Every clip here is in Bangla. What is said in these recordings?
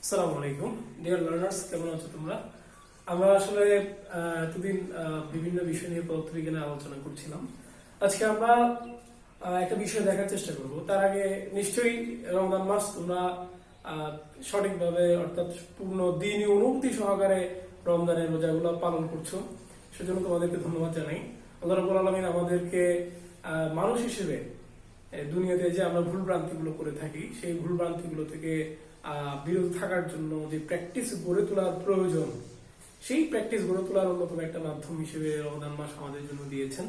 আসসালামু আলাইকুম ডিয়ার লার্নার্স, কেমন আছো তোমরা? আমরা আসলে এতদিন বিভিন্ন বিষয় নিয়ে পদার্থবিজ্ঞানে আলোচনা করছিলাম। আজকে আমরা একটা বিষয় দেখার চেষ্টা করব। তার আগে নিশ্চয়ই রমজান মাস তোমরা সঠিকভাবে অর্থাৎ পূর্ণ দিনই অনুভূতি সহকারে রমজানের রোজাগুলো পালন করছো, সেজন্য তোমাদেরকে ধন্যবাদ জানাই। আল্লাহ রাব্বুল আলামিন আমাদেরকে মানুষ হিসেবে দুনিয়াতে যে আমরা ভুল ভ্রান্তিগুলো করে থাকি সেই ভুল ভ্রান্তিগুলো থেকে বিরত থাকার জন্য যে প্র্যাকটিস গড়ে তোলার প্রয়োজন, সেই প্র্যাকটিস গড়ে তোলার অন্যতম একটা মাধ্যম হিসেবে রমজান মাস আমাদের জন্য দিয়েছেন।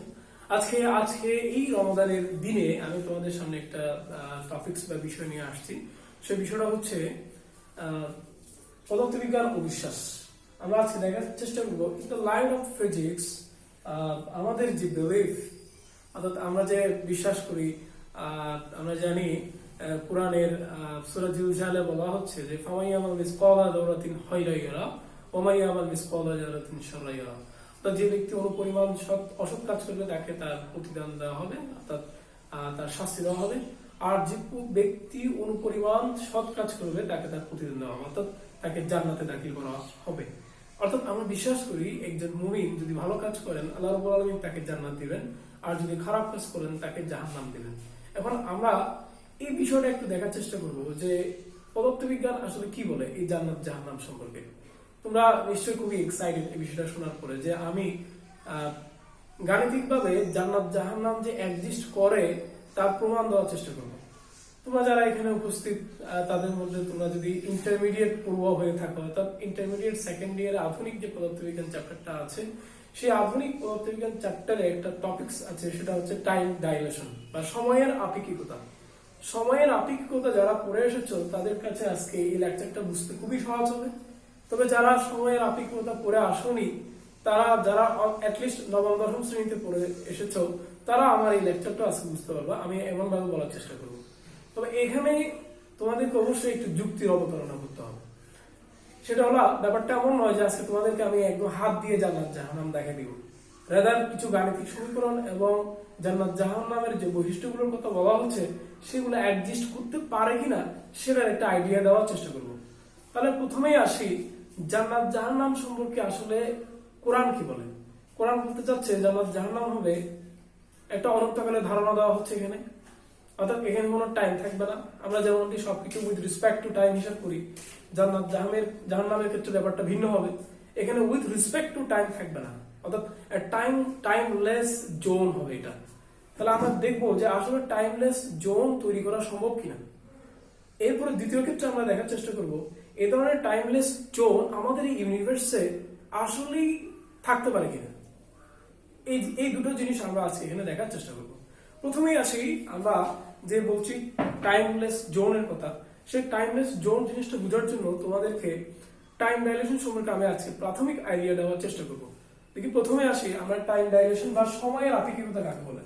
আজকে এই রমজানের দিনে আমি তোমাদের সামনে একটা টপিকস বা বিষয় নিয়ে আসছি। সেই বিষয়টা হচ্ছে পদার্থবিজ্ঞান ও বিশ্বাস। আমরা আজকে দেখার চেষ্টা করবো in the line of physics, আমাদের যে বিলিফ, অর্থাৎ আমরা যে বিশ্বাস করি, আমরা জানি কোরআনের সূরা জিলজালে বলা হচ্ছে যে ফামাইয়ামাল মিসকালা যারাতিন খায়রান ইয়ারা ওয়া মাইয়ামাল মিসকালা যারাতিন শাররান ইয়ারা। তো যে ব্যক্তি অনুপরিমাণ অসৎ কাজ করবে তাকে তার প্রতিদান দেওয়া হবে, অর্থাৎ তার শাস্তি দেওয়া হবে। আর যে ব্যক্তি অনুপরিমাণ সৎ কাজ করবে তাকে তার প্রতিদান দেওয়া হবে, অর্থাৎ তাকে জান্নাতে দাখিল করা হবে। অর্থাৎ আমরা বিশ্বাস করি একজন মুমিন যদি ভালো কাজ করেন আল্লাহ রাব্বুল আলামিন তাকে জান্নাত দিবেন, আর যদি খারাপ কাজ করেন তাকে জাহান্নাম দিবেন। এখন আমরা এই বিষয়টা একটু দেখার চেষ্টা করব যে পদার্থবিজ্ঞান আসলে কি বলে এই জান্নাত জাহান্নাম সম্পর্কে। তোমরা নিশ্চয়ই খুবই এক্সাইটেড এই বিষয়টা শোনার পরে যে আমি গাণিতিকভাবে জান্নাত জাহান্নাম যে এক্সিস্ট করে তার প্রমাণ দেওয়ার চেষ্টা করব। তোমরা যারা এখানে উপস্থিত তাদের মধ্যে তোমরা যদি ইন্টারমিডিয়েট পড়ুয়া হয়ে থাকো, অর্থাৎ ইন্টারমিডিয়েট সেকেন্ড ইয়ারে আধুনিক যে পদার্থবিজ্ঞান চ্যাপ্টারটা আছে, সেই আধুনিক পদার্থবিজ্ঞান চ্যাপ্টারে একটা টপিকস আছে, সেটা হচ্ছে টাইম ডাইলেশন বা সময়ের আপেক্ষিকতা। সময়ের আপেক্ষিকতা যারা পড়ে এসেছো তাদের কাছে আজকে এই লেকচারটা বুঝতে খুবই সহজ হবে। তবে যারা সময়ের আপেক্ষিকতা পড়ে আসোনি, যারা অ্যাটলিস্ট নবম দশম শ্রেণীতে পড়ে এসেছো, তারা আমার এই লেকচারটা আজকে বুঝতে পারবা। আমি এমন ভাবে বলার চেষ্টা করব। তবে এখানে তোমাদেরকে অবশ্যই একটু যুক্তির অবতারণা করতে হবে। সেটা হলো, ব্যাপারটা এমন নয় যে আজকে তোমাদেরকে আমি একদম হাত দিয়ে জান্নাত জাহান্নাম দেখা দিব। রাদার কিছু গাণিতিক সমীকরণ এবং জান্নাত জাহান্নামের যে বৈশিষ্ট্যগুলোর কথা বলা হচ্ছে সেগুলো অ্যাডজাস্ট করতে পারে কিনা সেটার একটা আইডিয়া দেওয়ার চেষ্টা করব। তাহলে প্রথমেই আসি জান্নাত জাহান্নাম সম্পর্কে আসলে কোরআন কি বলে। কোরআন বলতে চাচ্ছে জান্নাত জাহান্নাম হবে একটা অনন্তকালের ধারণা দেওয়া হচ্ছে এখানে, অর্থাৎ এখানে কোনো টাইম থাকবে না। আমরা যেমনটি সবকিছু উইথ রেসপেক্ট টু টাইম হিসাব করি, জান্নাত জাহান্নামের ক্ষেত্রে ব্যাপারটা ভিন্ন হবে। এখানে উইথ রেসপেক্ট টু টাইম থাকবে না, অর্থাৎ টাইমলেস জোন হবে এটা। তাহলে আমরা দেখবো যে আসলে টাইমলেস জোন তৈরি করা সম্ভব কিনা। এরপরে দ্বিতীয় ক্ষেত্রে আমরা দেখার চেষ্টা করব এই ধরনের টাইমলেস জোন আমাদের এই ইউনিভার্সে আসলেই থাকতে পারে কিনা। এই দুটো জিনিস আমরা আজকে এখানে দেখার চেষ্টা করব। প্রথমেই আসি, আমরা যে বলছি টাইমলেস জোনের কথা, সেই টাইমলেস জোন জিনিসটা বোঝার জন্য তোমাদেরকে টাইম ডাইলেশন সম্পর্কে আমি আজকে প্রাথমিক আইডিয়া দেওয়ার চেষ্টা করব। দেখি প্রথমে আসি আমরা টাইম ডাইলেশন বা সময়ের আপেক্ষিকতা কাকে বলে।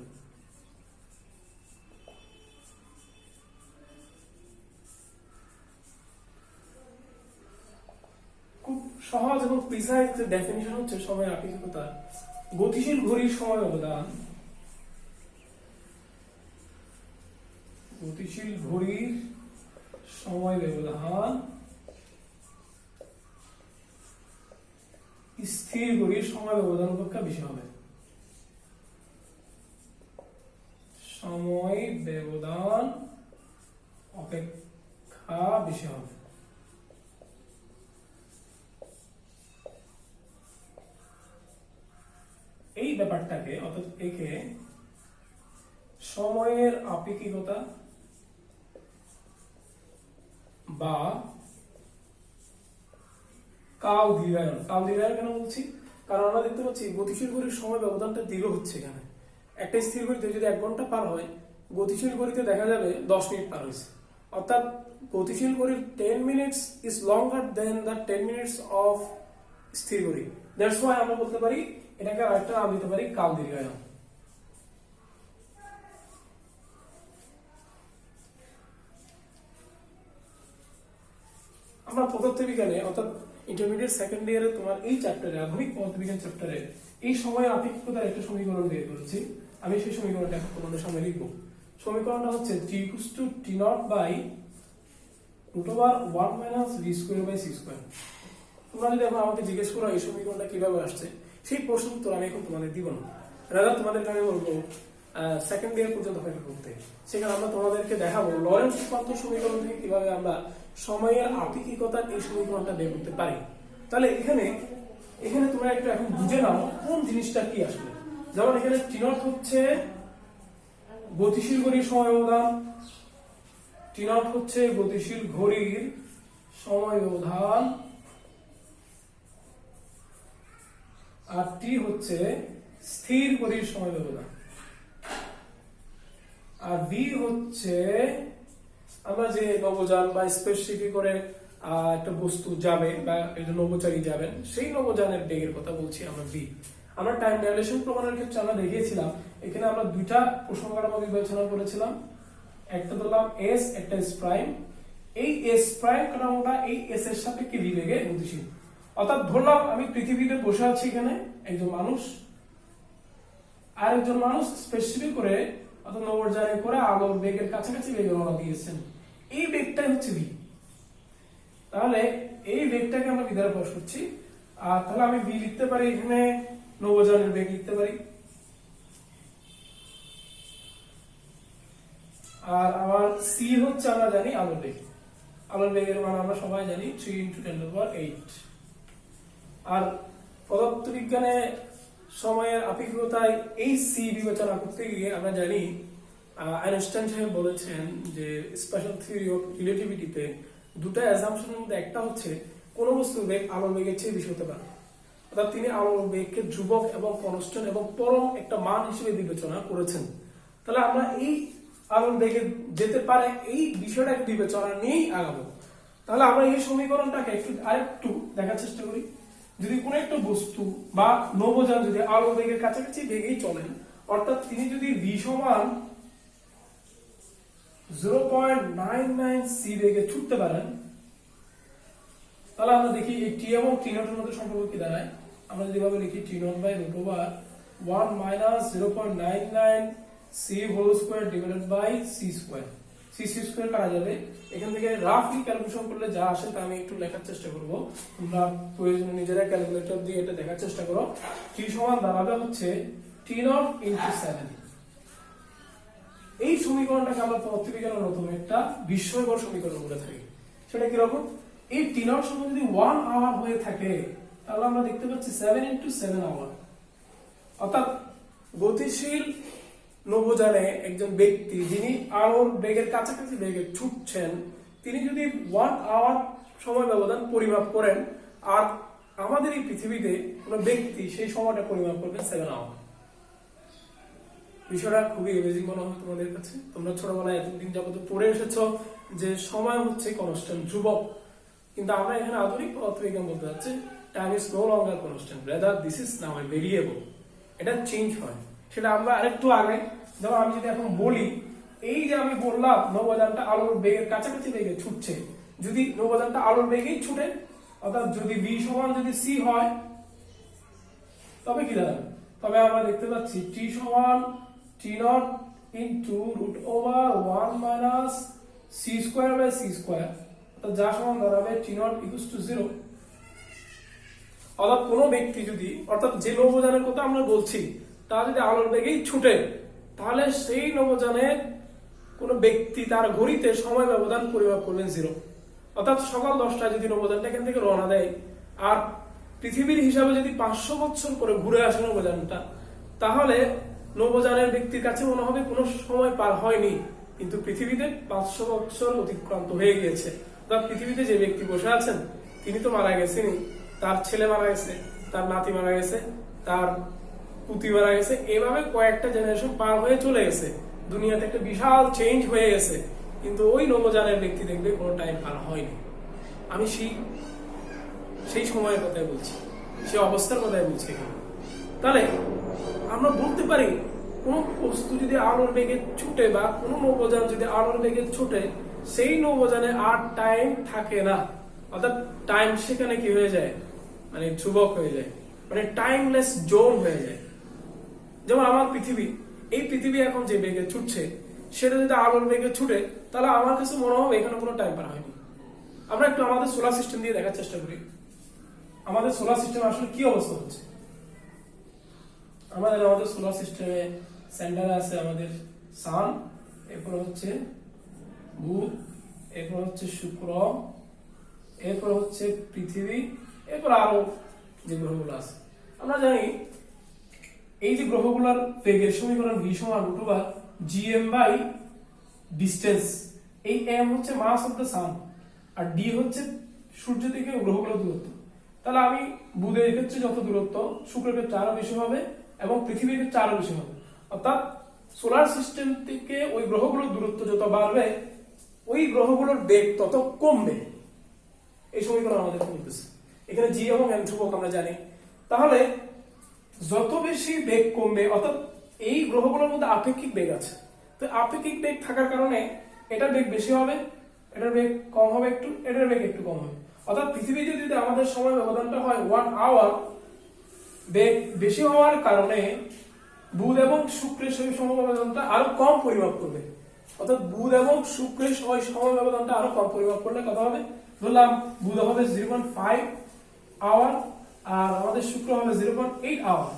খুব সহজ এবং প্রিসাইজ ডেফিনিশন হচ্ছে সময়ের আপেক্ষিকতা গতিশীল ঘড়ির সময় ব্যবধান, গতিশীল ঘড়ির সময় ব্যবধান স্থির ঘড়ির সময় ব্যবধান অপেক্ষা বেশি হবে। সময় ব্যবধান অপেক্ষা বেশি হবে। এই ব্যাপারটাকে, অর্থাৎ একে সময়ের আপেক্ষিকতা বা কাল দীর্ঘায়ন কেন বলছি? কারণ আমরা দেখতে পাচ্ছি গতিশীল ঘড়ির সময় ব্যবধানটা দীর্ঘ হচ্ছে। এখানে একটা স্থির ঘড়িতে যদি 1 ঘন্টা পার হয়, গতিশীল ঘড়িতে দেখা যাবে 10 মিনিট পার হয়েছে। অর্থাৎ গতিশীল ঘড়ির 10 minutes is longer than the 10 minutes of স্থির ঘড়ি। দ্যাটস ওয়াই আমরা বলতে পারি এটাকে আরেকটা নাম দিতে পারি কাল দীর্ঘায়ন। আমরা পদার্থবিজ্ঞানে, অর্থাৎ ইন্টারমিডিয়েট সেকেন্ড ইয়ারে তোমার এই চ্যাপ্টারে, আধুনিক পদার্থবিজ্ঞান চ্যাপ্টারে এই সময় আপেক্ষিকতার একটা সমীকরণ বের করেছি। আমি সেই সমীকরণটা তোমাদের সামনে লিখবো। সমীকরণটা হচ্ছে T = T0 / 1 minus V square by C square. তোমরা যদি এখন আমাকে জিজ্ঞেস করো এই সমীকরণটা কিভাবে আসছে, সেই প্রশ্ন উত্তর আমি এখন তোমাদের দিব না, রাদা তোমাদেরকে আমি বলবো সেকেন্ড ইয়ার পর্যন্ত অপেক্ষা করতে। সেখানে আমরা তোমাদেরকে দেখাবো লরেন্টজ রূপান্তর সমীকরণ থেকে কিভাবে আমরা সময়ের আপেক্ষিকতার এই সমীকরণটা বের করতে পারি। তাহলে এখানে তোমরা একটু এখন বুঝে নাও কোন জিনিসটা কি আসলে। যেমন এখানে টি0 হচ্ছে গতিশীল ঘড়ির সময় ব্যবধান, টি0 হচ্ছে গতিশীল ঘড়ির সময় ব্যবধান, আর টি হচ্ছে স্থির ঘড়ির সময় ব্যবধান, আর বি হচ্ছে আমরা যে নবযান বা স্পেসিফিক করে একটা বস্তু যাবে বা একটা নভোচারী যাবেন সেই নবযানের বেগের কথা বলছি আমরা বি। আমরা টাইম ডাইলেশন প্রমাণের ক্ষেত্রে আমরা দেখিয়েছিলাম এখানে আমরা দুইটা প্রসঙ্গানুগ বিবেচনা করেছিলাম, একটা ধরলাম এস, একটা এস প্রাইম। এই এস প্রাইম কাঠামোটা এই এস এর সাপেক্ষে ভি বেগে গতিশীল। অর্থাৎ ধরলাম আমি পৃথিবীতে বসে আছি, এখানে একজন মানুষ আর একজন মানুষ স্পেসিফিক করে অর্থাৎ নবযানে করে আলোর বেগের কাছাকাছি বেগে রওনা দিয়েছেন, এই বেগটাই হচ্ছে ভি। তাহলে এই বেগটাকে আমরা ভি দ্বারা প্রকাশ করছি। আর তাহলে আমি ভি লিখতে পারি, এখানে নবযানের বেগ লিখতে পারি, আর আমার সি হচ্ছে আমরা জানি আলোর বেগ। আলোর বেগের মান আমরা সবাই জানি 3 × 10⁸। আর পদার্থবিজ্ঞানে সময়ের আপেক্ষিকতায় এই সি বিবেচনা করতে গিয়ে আমরা জানি আইনস্টাইন সাহেব বলেছেন যে স্পেশাল থিওরি অফ রিলেটিভিটিতে দুটো অ্যাজাম্পশনের মধ্যে একটা হচ্ছে কোন বস্তুর বেগ আলোর বেগের চেয়ে বেশি হতে পারে। অর্থাৎ তিনি আলোর বেগকে ধ্রুবক এবং কনস্ট্যান্ট এবং পরম একটা মান হিসেবে বিবেচনা করেছেন। তাহলে আমরা এই আলোর বেগে যেতে পারে এই বিষয়টাকে বিবেচনা নিয়েই আগাবো। তাহলে আমরা এই সমীকরণটাকে আরেকটু দেখার চেষ্টা করি। যদি কোনো একটা বস্তু বা নবযান যদি আলোর বেগের কাছাকাছি বেগেই চলেন, অর্থাৎ তিনি যদি ভি সমান 0.99 সি বেগে ছুটতে পারেন, তাহলে আমরা দেখি এই টি এবং টি0 এর মধ্যে সম্পর্ক কি দাঁড়ায়। আমরা যদি ভাবে লিখি টি0/√1 minus 0.99 C whole square divided by C square. C square কাটা যাবে, এখান থেকে রাফলি ক্যালকুলেশন করলে যা আসে তা আমি একটু লেখার চেষ্টা করব, তোমরা প্রয়োজনে নিজেরা ক্যালকুলেটর দিয়ে এটা দেখার চেষ্টা করো। টি সমান দাঁড়াবে হচ্ছে টি0 × 7। এই সমীকরণটাকে আমরা পদার্থবিজ্ঞানের নতুন একটা বিস্ময়কর সমীকরণ বলে থাকি। সেটা কি রকম, এই টি0 সময় যদি 1 আওয়ার হয়ে থাকে তাহলে আমরা দেখতে পাচ্ছি 7 × 7 আওয়ার। অর্থাৎ গতিশীল নবযানে একজন ব্যক্তি যিনি আলোর বেগের কাছাকাছি বেগে ছুটছেন, তিনি যদি 1 আওয়ার সময় ব্যবধান পরিমাপ করেন, আর আমাদের এই পৃথিবীতে কোনো ব্যক্তি সেই সময়টা পরিমাপ করবেন 7 আওয়ার। বিষয়টা খুবই অ্যামেজিং মনে হয় তোমাদের কাছে। তোমরা ছোটবেলায় এতদিন যাবত পড়ে এসেছো যে সময় হচ্ছে কনস্ট্যান্ট, ধ্রুবক। কিন্তু আমরা এখানে আধুনিক পদার্থবিজ্ঞান বলতে যাচ্ছে time is no longer constant, rather this is now a variable. এটা চেঞ্জ হয়, সেটা আমরা আরেকটু আগে। যেমন আমি যদি এখন বলি, এই যে আমি বললাম নবযানটা আলোর বেগের কাছাকাছি বেগে ছুটছে, যদি নবযানটা আলোর বেগেই ছুটে, অর্থাৎ যদি ভি সমান যদি সি হয়, তবে কি দাঁড়াবে? তবে আমরা দেখতে পাচ্ছি টি সমান টি0 × √1 minus C square by C square, যা সমান দাঁড়াবে টি0 = 0। অর্থাৎ কোনো ব্যক্তি যদি, অর্থাৎ যে নবযানের কথা আমরা বলছি তা যদি আলোর বেগেই ছুটে, তাহলে সেই নবযানের কোন ব্যক্তি তার ঘড়িতে সময় ব্যবধান পরিমাপ করবেন 0। অর্থাৎ সকাল 10টায় যদি নবযানটা এখান থেকে রওনা দেয়, আর পৃথিবীর হিসাবে যদি 500 বছর পরে ঘুরে আসে নবযানটা, তাহলে নবযানের ব্যক্তির কাছে মনে হবে কোনো সময় পার হয়নি, কিন্তু পৃথিবীতে 500 বছর অতিক্রান্ত হয়ে গিয়েছে। অর্থাৎ পৃথিবীতে যে ব্যক্তি বসে আছেন তিনি তো মারা গেছেনই, তার ছেলে মারা গেছে, তার নাতি মারা গেছে, তার পুতি মারা গেছে, এভাবে কয়েকটা জেনারেশন পার হয়ে চলে গেছে, দুনিয়াতে একটা বিশাল চেঞ্জ হয়ে গেছে, কিন্তু ওই নবযানের ব্যক্তি দেখবে কোনো টাইম পার হয়নি। আমি সেই সময়ের কথাই বলছি, সেই অবস্থার কথাই বলছি এখানে। তাহলে আমরা বলতে পারি কোন বস্তু যদি আলোর বেগে ছুটে বা কোন নবযান যদি আলোর বেগে ছুটে, সেই নবযানে আর টাইম থাকে না। অর্থাৎ টাইম সেখানে কি হয়ে যায়, মানে ধ্রুবক হয়ে যায়, মানে টাইমলেস জোন হয়ে যায়। যেমন আমার পৃথিবী, এই পৃথিবী এখন যে বেগে ছুটছে সেটা যদি আলোর বেগে ছুটে, তাহলে আমার কাছে মনে হবে এখানে কোনো টাইম পার হয়নি। আমরা একটু আমাদের সোলার সিস্টেম দিয়ে দেখার চেষ্টা করি আমাদের সোলার সিস্টেম আসলে কি অবস্থা হচ্ছে। আমাদের সোলার সিস্টেমে সেন্টারে আছে আমাদের সান, এরপর হচ্ছে বুধ, এরপর হচ্ছে শুক্র, এরপর হচ্ছে পৃথিবী, এরপর আরো যে গ্রহগুলো আছে। আমরা জানি এই যে গ্রহগুলোর বেগের সমীকরণ v সমান √gm বাই ডিসটেন্স। এই m হচ্ছে মাস অফ দ্য সান আর d হচ্ছে সূর্য থেকে গ্রহগুলোর দূরত্ব। তাহলে আমি বুধের ক্ষেত্রে যত দূরত্ব, শুক্রের ক্ষেত্রে আরো বেশি হবে এবং পৃথিবীর ক্ষেত্রে আরো বেশি হবে। অর্থাৎ সোলার সিস্টেম থেকে ওই গ্রহগুলোর দূরত্ব যত বাড়বে ওই গ্রহগুলোর বেগ তত কমবে। এই সমীকরণ আমাদের বলতেছে। এখানে জি এবং এম ধ্রুবক আমরা জানি। তাহলে যত বেশি বেগ কমবে, অর্থাৎ এই গ্রহগুলোর মধ্যে আপেক্ষিক বেগ আছে, তো আপেক্ষিক বেগ থাকার কারণে এটার বেগ বেশি হবে, এটার বেগ কম হবে একটু, এটার বেগ একটু কম হবে। অর্থাৎ পৃথিবী যদি আমাদের সময় ব্যবধানটা হয় 1 আওয়ার, বেগ বেশি হওয়ার কারণে বুধ এবং শুক্রের সময় ব্যবধানটা আরো কম পরিমাপ করবে। অর্থাৎ বুধ এবং শুক্রের সময় ব্যবধানটা আরো কম পরিমাপ করলে কত হবে, ধরলাম বুধ হবে 0.5 আওয়ার আর আমাদের শুক্র হবে 0.8 আওয়ার।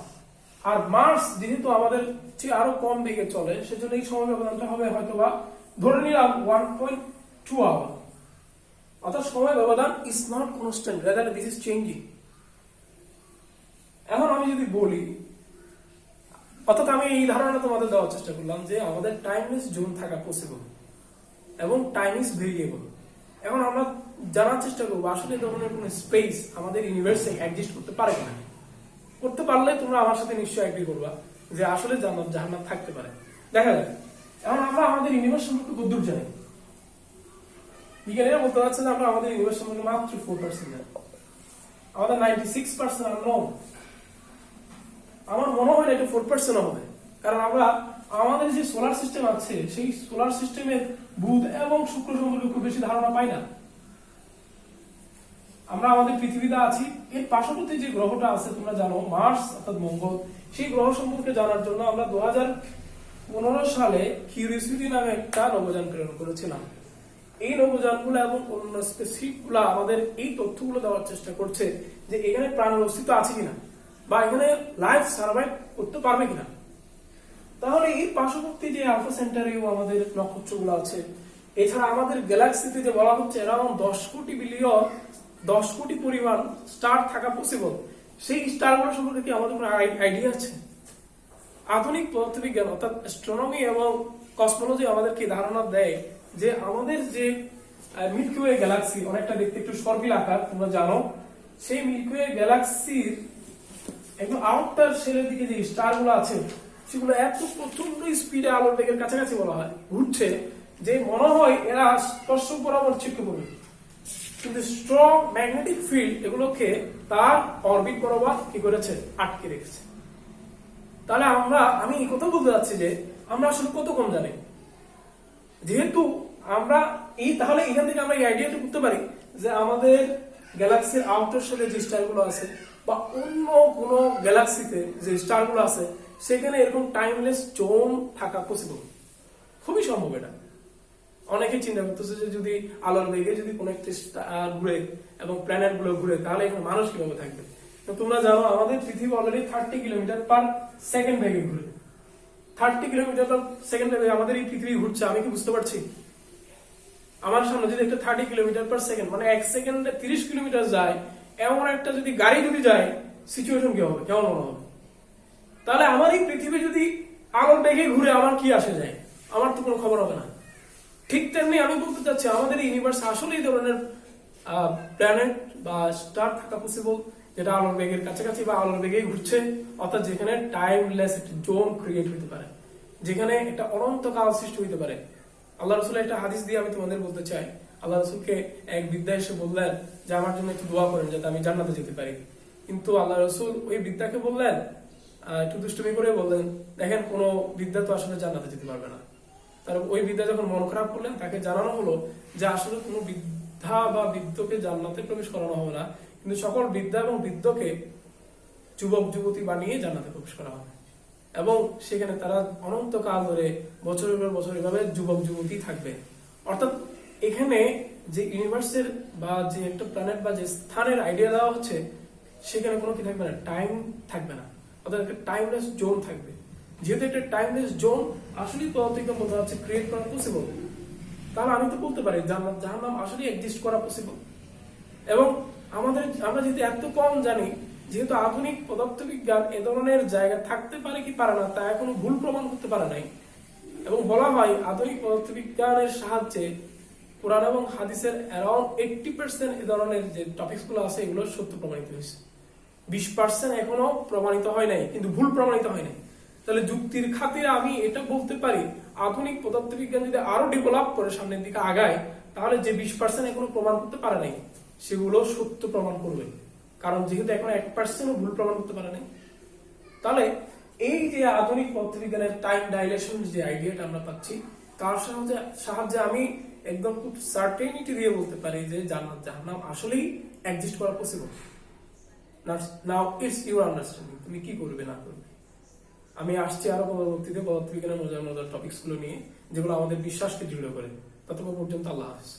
আর মার্স যেহেতু আমাদের চেয়ে আরো কম বেগে চলে, সেজন্য এই সময় ব্যবধানটা হবে হয়তোবা ধরে নিলাম 1.2 আওয়ার। অর্থাৎ সময় ব্যবধান is not constant, rather this is changing. এখন আমি যদি বলি, অর্থাৎ আমি এই ধারণা তোমাদের দেওয়ার চেষ্টা করলাম যে আমাদের টাইমলেস জোন থাকা পসিবল এবং টাইম ইজ ভেরিয়েবল। এখন আমরা জানার চেষ্টা করবো আসলে এই ধরনের কোন স্পেস আমাদের ইউনিভার্সে এক্সিস্ট করতে পারে কিনা। করতে পারলে তোমরা আমার সাথে নিশ্চয়ই এগ্রি করবা যে আসলে জান্নাত জাহান্নাম থাকতে পারে। দেখা যায় এখন আমরা আমাদের ইউনিভার্স সম্পর্কে কতদূর জানি। বিজ্ঞানীরা বলতে পারছে যে আমরা আমাদের ইউনিভার্স সম্পর্কে মাত্র 4% জানি, আমাদের 96% আননোন। আমার মনে হয় না এটা 4% হবে, কারণ আমরা আমাদের যে সোলার সিস্টেম আছে সেই সোলার সিস্টেমের বুধ এবং শুক্র সম্পর্কে খুব বেশি ধারণা পাই না। আমরা আমাদের পৃথিবীতে আছি, এর পার্শ্ববর্তী যে গ্রহটা আছে তোমরা জানো মার্স অর্থাৎ মঙ্গল, সেই গ্রহ সম্পর্কে জানার জন্য আমরা 2015 সালে কিউরিওসিটি নামে একটা নভোযান প্রেরণ করেছিলাম। এই নভোযানগুলো এবং অন্য স্পেসিফিকগুলো আমাদের এই তথ্যগুলো দেওয়ার চেষ্টা করছে যে এখানে প্রাণের অস্তিত্ব আছে কিনা বা এখানে লাইফ সার্ভাইভ করতে পারবে কিনা। তাহলে এই পার্শ্ববর্তী যে আলফা সেন্টারেও আমাদের নক্ষত্রগুলো আছে, এছাড়া আমাদের গ্যালাক্সিতে যে বলা হচ্ছে অ্যারাউন্ড 10 কোটি বিলিয়ন 10 কোটি পরিমাণ স্টার থাকা পসিবল, সেই স্টারগুলো সম্পর্কে কি আমাদের কোনো আইডিয়া আছে? আধুনিক পদার্থবিজ্ঞান অর্থাৎ অ্যাস্ট্রোনমি এবং কসমোলজি আমাদেরকে ধারণা দেয় যে আমাদের যে মিল্কি ওয়ে গ্যালাক্সি অনেকটা দেখতে একটু সর্পিল আকার, তোমরা জানো, সেই মিল্কি ওয়ে গ্যালাক্সির একটু আউটার শেলের দিকে যে স্টারগুলো আছে সেগুলো এত প্রচন্ড স্পিডে আলোর বেগের কাছাকাছি বলা হয় ঘুরছে যে মনে হয় এরা স্পর্শ বরাবর ছিটকে পড়বে, কিন্তু স্ট্রং ম্যাগনেটিক ফিল্ড এগুলোকে তার অরবিট বরাবর কি করেছে, আটকে রেখেছে। তাহলে আমি এই কথা বলতে যাচ্ছি যে আমরা আসলে কত কম জানি। যেহেতু আমরা তাহলে এখান থেকে আমরা এই আইডিয়াটা করতে পারি যে আমাদের গ্যালাক্সির আউটার শেলে যে স্টারগুলো আছে বা অন্য কোনো গ্যালাক্সিতে যে স্টারগুলো আছে সেখানে এরকম টাইমলেস জোন থাকা পসিবল, খুবই সম্ভব। এটা অনেকে চিন্তা করতেছে যে যদি আলোর বেগে যদি কোনো একটা স্টার ঘুরে এবং প্ল্যানেট গুলো ঘুরে তাহলে এখানে মানুষ কিভাবে থাকবে। তোমরা জানো আমাদের পৃথিবী অলরেডি 30 কিলোমিটার পার সেকেন্ড বেগে ঘুরে। 30 কিলোমিটার পার সেকেন্ড বেগে আমাদের এই পৃথিবী ঘুরছে, আমি কি বুঝতে পারছি? আমার সামনে যদি একটা 30 কিলোমিটার পার সেকেন্ড মানে 1 সেকেন্ডে 30 কিলোমিটার যায়, এমন একটা যদি গাড়ি যদি যায়, সিচুয়েশন কি হবে, কেমন মনে হবে? তাহলে আমার এই পৃথিবী যদি আলোর বেগে ঘুরে আমার কি আসে যায়, আমার তো কোনো খবর হবে না। ঠিক তেমনি আমি বলতে চাচ্ছি আমাদের ইউনিভার্স আসলে এই ধরনের প্ল্যানেট বা স্টার থাকা পসিবল যেটা আলোর বেগের কাছাকাছি বা আলোর বেগে ঘুরছে, অর্থাৎ যেখানে টাইমলেস একটা জোন ক্রিয়েট হতে পারে, যেখানে একটা অনন্তকাল সৃষ্টি হতে পারে। আল্লাহ রসুল একটা হাদিস দিয়ে আমি তোমাদের বলতে চাই। আল্লাহ রসুলকে এক বৃদ্ধা এসে বললেন যে আমার জন্য একটু দোয়া করেন যাতে আমি জান্নাতে যেতে পারি। কিন্তু আল্লাহ রসুল ওই বৃদ্ধাকে বললেন, একটু দুষ্টুমি করে বললেন, দেখেন কোনো বৃদ্ধা তো আসলে জান্নাতে যেতে পারবে না। তার ওই বৃদ্ধা যখন মন খারাপ করলেন তাকে জানানো হলো যে আসলে কোনো বৃদ্ধা বা বৃদ্ধকে জান্নাতে প্রবেশ করানো হবে না, কিন্তু সকল বৃদ্ধা এবং বৃদ্ধকে যুবক যুবতী বানিয়ে জান্নাতে প্রবেশ করা হবে এবং সেখানে তারা অনন্তকাল ধরে বছরের পর বছর এভাবে যুবক যুবতী থাকবে। অর্থাৎ এখানে যে ইউনিভার্সের বা যে একটা প্ল্যানেট বা যে স্থানের আইডিয়া দেওয়া হচ্ছে সেখানে কোনো কি থাকবে না, টাইম থাকবে না, অর্থাৎ একটা টাইমলেস জোন থাকবে। যেহেতু একটা টাইমলেস জোন আসলেই পদার্থবিজ্ঞান বলতে হচ্ছে ক্রিয়েট করা পসিবল, তাহলে আমি তো বলতে পারি জান্নাত জাহান্নাম আসলে এক্সিস্ট করা পসিবল। এবং আমরা যেহেতু এত কম জানি, যেহেতু আধুনিক পদার্থবিজ্ঞান এ ধরনের জায়গা থাকতে পারে কি পারে না তা এখনো ভুল প্রমাণ করতে পারে নাই। এবং বলা হয় আধুনিক পদার্থবিজ্ঞানের সাহায্যে কোরআন এবং হাদিসের অ্যারাউন্ড 80% এ ধরনের যে টপিকস গুলো আছে এগুলো সত্য প্রমাণিত হয়েছে। 20% এখনো প্রমাণিত হয় নাই, কিন্তু ভুল প্রমাণিত হয় নাই। তাহলে যুক্তির খাতিরে আমি এটা বলতে পারি আধুনিক পদার্থবিজ্ঞান যদি আরো ডেভেলপ করে সামনের দিকে আগায়, তাহলে যে 20% এখনো প্রমাণ করতে পারে নাই সেগুলো সত্য প্রমাণ করবে, কারণ যেহেতু এখন 1% ভুল প্রমাণ করতে পারে নাই। তাহলে এই যে আধুনিক পদার্থবিজ্ঞানের টাইম ডাইলেশন যে আইডিয়াটা আমরা পাচ্ছি, তার সাহায্যে আমি একদম খুব সার্টেনিটি দিয়ে বলতে পারি যে জান্নাত জাহান্নাম আসলেই এক্সিস্ট করা possible. Now it's your understanding, তুমি কি করবে না করবে। আমি আসছি আরো পরবর্তীতে পদার্থবিজ্ঞানের মজার মজার টপিকস গুলো নিয়ে, যেগুলো আমাদের বিশ্বাসকে দৃঢ় করে। ততক্ষণ পর্যন্ত আল্লাহ হাফেজ।